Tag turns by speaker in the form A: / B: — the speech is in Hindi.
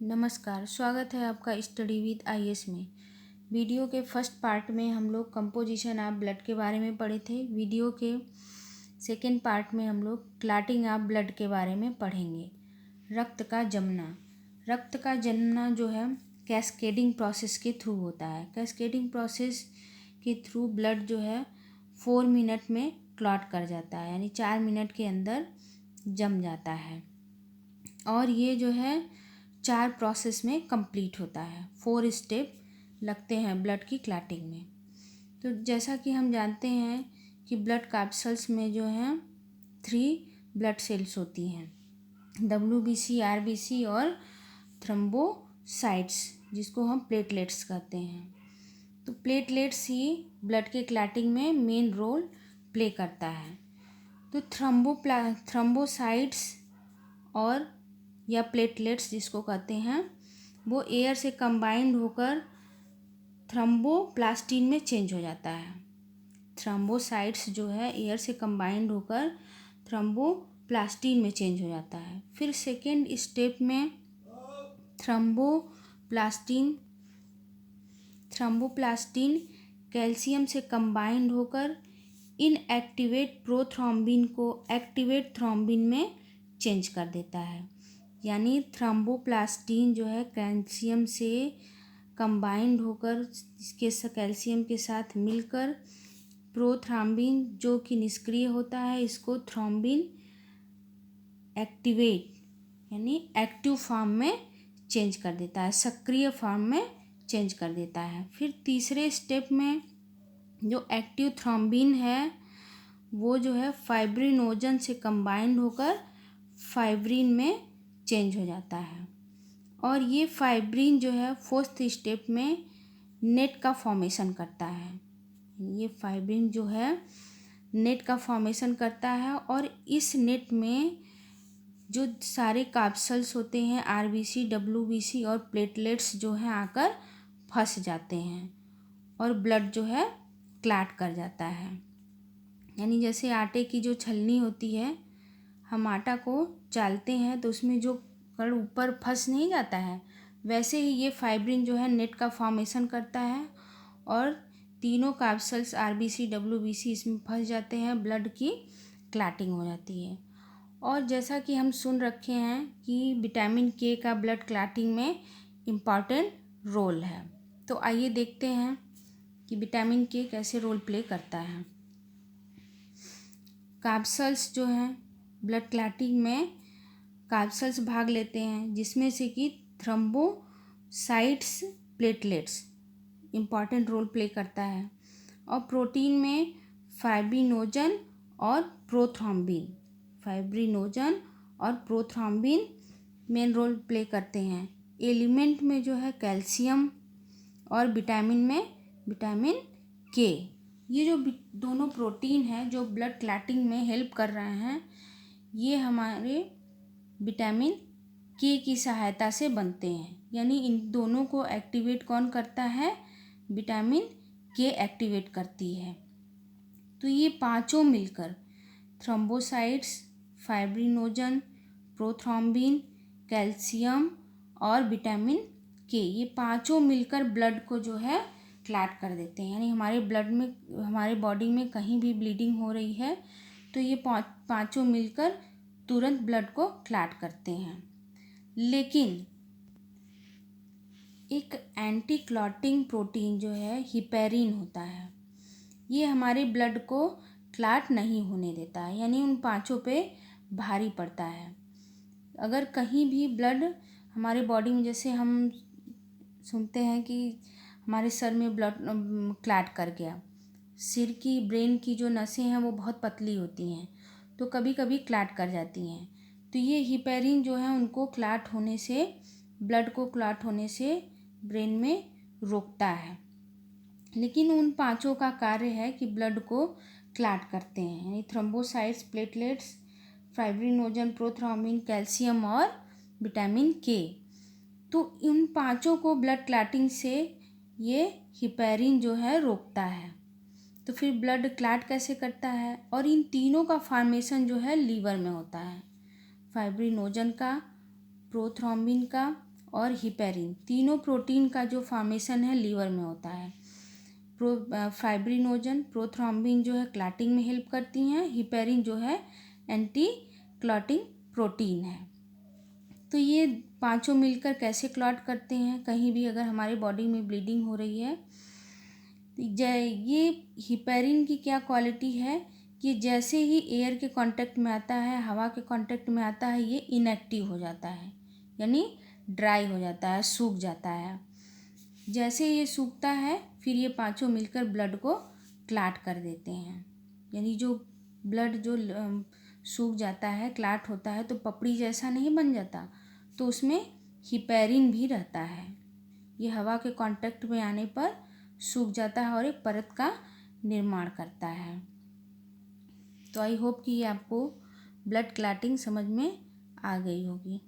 A: नमस्कार, स्वागत है आपका स्टडी विद आईएएस में। वीडियो के फर्स्ट पार्ट में हम लोग कंपोजिशन ऑफ ब्लड के बारे में पढ़े थे। वीडियो के सेकेंड पार्ट में हम लोग क्लॉटिंग ऑफ ब्लड के बारे में पढ़ेंगे। रक्त का जमना जो है कैस्केडिंग प्रोसेस के थ्रू होता है। कैस्केडिंग प्रोसेस के थ्रू ब्लड जो है 4 मिनट में क्लॉट कर जाता है, यानी 4 मिनट के अंदर जम जाता है। और ये जो है 4 प्रोसेस में कंप्लीट होता है। 4 स्टेप लगते हैं ब्लड की क्लॉटिंग में। तो जैसा कि हम जानते हैं कि ब्लड कैप्सल्स में जो है 3 ब्लड सेल्स होती हैं, WBC, RBC और थ्रोम्बोसाइट्स, जिसको हम प्लेटलेट्स कहते हैं। तो प्लेटलेट्स ही ब्लड के क्लॉटिंग में मेन रोल प्ले करता है। तो थ्रोम्बोसाइट्स और या प्लेटलेट्स जिसको कहते हैं, वो एयर से कंबाइंड होकर थ्रोम्बोप्लास्टिन में चेंज हो जाता है। थ्रोम्बोसाइट्स जो है एयर से कंबाइंड होकर थ्रोम्बोप्लास्टिन में चेंज हो जाता है। फिर सेकेंड स्टेप में थ्रोम्बोप्लास्टिन कैल्शियम से कंबाइंड होकर इनएक्टिवेट प्रोथ्रोम्बिन को एक्टिवेट थ्रोम्बिन में चेंज कर देता है। यानी थ्रोम्बोप्लास्टिन जो है कैल्शियम से कंबाइंड होकर इसके कैल्शियम के साथ मिलकर प्रोथ्रोम्बिन जो कि निष्क्रिय होता है, इसको थ्रोम्बिन एक्टिवेट यानी एक्टिव फॉर्म में चेंज कर देता है, सक्रिय फॉर्म में चेंज कर देता है। फिर तीसरे स्टेप में जो एक्टिव थ्रोम्बिन है वो जो है फाइब्रिनोजन से कंबाइंड होकर फाइब्रिन में चेंज हो जाता है। और ये फाइब्रिन जो है फोर्थ स्टेप में नेट का फॉर्मेशन करता है। ये फाइब्रिन जो है नेट का फॉर्मेशन करता है और इस नेट में जो सारे कैप्सल्स होते हैं, RBC, WBC और प्लेटलेट्स जो हैं आकर फंस जाते हैं और ब्लड जो है क्लॉट कर जाता है। यानी जैसे आटे की जो छलनी होती है, हम आटा को चालते हैं तो उसमें जो कण ऊपर फंस नहीं जाता है, वैसे ही ये फाइब्रिन जो है नेट का फॉर्मेशन करता है और तीनों कैप्सल्स RBC, WBC इसमें फंस जाते हैं, ब्लड की क्लॉटिंग हो जाती है। और जैसा कि हम सुन रखे हैं कि विटामिन के का ब्लड क्लॉटिंग में इम्पॉर्टेंट रोल है। तो आइए देखते हैं कि विटामिन के कैसे रोल प्ले करता है। कैप्सल्स जो हैं ब्लड क्लॉटिंग में कैप्सल्स भाग लेते हैं, जिसमें से कि thrombocytes, platelets important role play करता है। और प्रोटीन में फाइब्रिनोजन और प्रोथ्रोम्बिन मेन रोल प्ले करते हैं। एलिमेंट में जो है कैल्शियम और विटामिन में विटामिन के। ये जो दोनों प्रोटीन हैं जो ब्लड क्लॉटिंग में हेल्प कर रहे हैं, ये हमारे विटामिन के की सहायता से बनते हैं। यानी इन दोनों को एक्टिवेट कौन करता है? विटामिन के एक्टिवेट करती है। तो ये पांचों मिलकर थ्रोम्बोसाइट्स, फाइब्रिनोजन, प्रोथ्रोम्बिन, कैल्शियम और विटामिन के, ये पांचों मिलकर ब्लड को जो है क्लॉट कर देते हैं। यानी हमारे ब्लड में, हमारे बॉडी में कहीं भी ब्लीडिंग हो रही है तो ये पांचों मिलकर तुरंत ब्लड को क्लॉट करते हैं। लेकिन एक एंटी क्लॉटिंग प्रोटीन जो है हिपेरिन होता है, ये हमारे ब्लड को क्लॉट नहीं होने देता है, यानी उन पांचों पे भारी पड़ता है। अगर कहीं भी ब्लड हमारे बॉडी में, जैसे हम सुनते हैं कि हमारे सर में ब्लड क्लॉट कर गया, सिर की, ब्रेन की जो नसें हैं वो बहुत पतली होती हैं तो कभी कभी क्लॉट कर जाती हैं। तो ये हिपेरिन जो है उनको क्लॉट होने से, ब्लड को क्लॉट होने से ब्रेन में रोकता है। लेकिन उन पांचों का कार्य है कि ब्लड को क्लॉट करते हैं, यानी thrombocytes, platelets, fibrinogen, prothrombin, calcium और विटामिन के। तो इन पांचों को ब्लड क्लॉटिंग से ये हिपेरिन जो है रोकता है। तो फिर ब्लड क्लॉट कैसे करता है? और इन तीनों का फॉर्मेशन जो है लीवर में होता है, फाइब्रिनोजन का, प्रोथ्रोम्बिन का और हिपेरिन, तीनों प्रोटीन का जो फॉर्मेशन है लीवर में होता है। फाइब्रिनोजन, प्रोथ्रोम्बिन जो है क्लॉटिंग में हेल्प करती हैं, हिपेरिन जो है एंटी क्लॉटिंग प्रोटीन है। तो ये पांचों मिलकर कैसे क्लॉट करते हैं, कहीं भी अगर हमारी बॉडी में ब्लीडिंग हो रही है, ये हिपेरिन की क्या क्वालिटी है कि जैसे ही एयर के कांटेक्ट में आता है, हवा के कांटेक्ट में आता है, ये इनएक्टिव हो जाता है, यानी ड्राई हो जाता है, सूख जाता है। जैसे ये सूखता है फिर ये पांचों मिलकर ब्लड को क्लॉट कर देते हैं, यानी जो ब्लड जो सूख जाता है, क्लॉट होता है, तो पपड़ी जैसा नहीं बन जाता, तो उसमें हिपेरिन भी रहता है। ये हवा के कांटेक्ट में आने पर सूख जाता है और एक परत का निर्माण करता है। तो आई होप कि ये आपको ब्लड क्लॉटिंग समझ में आ गई होगी।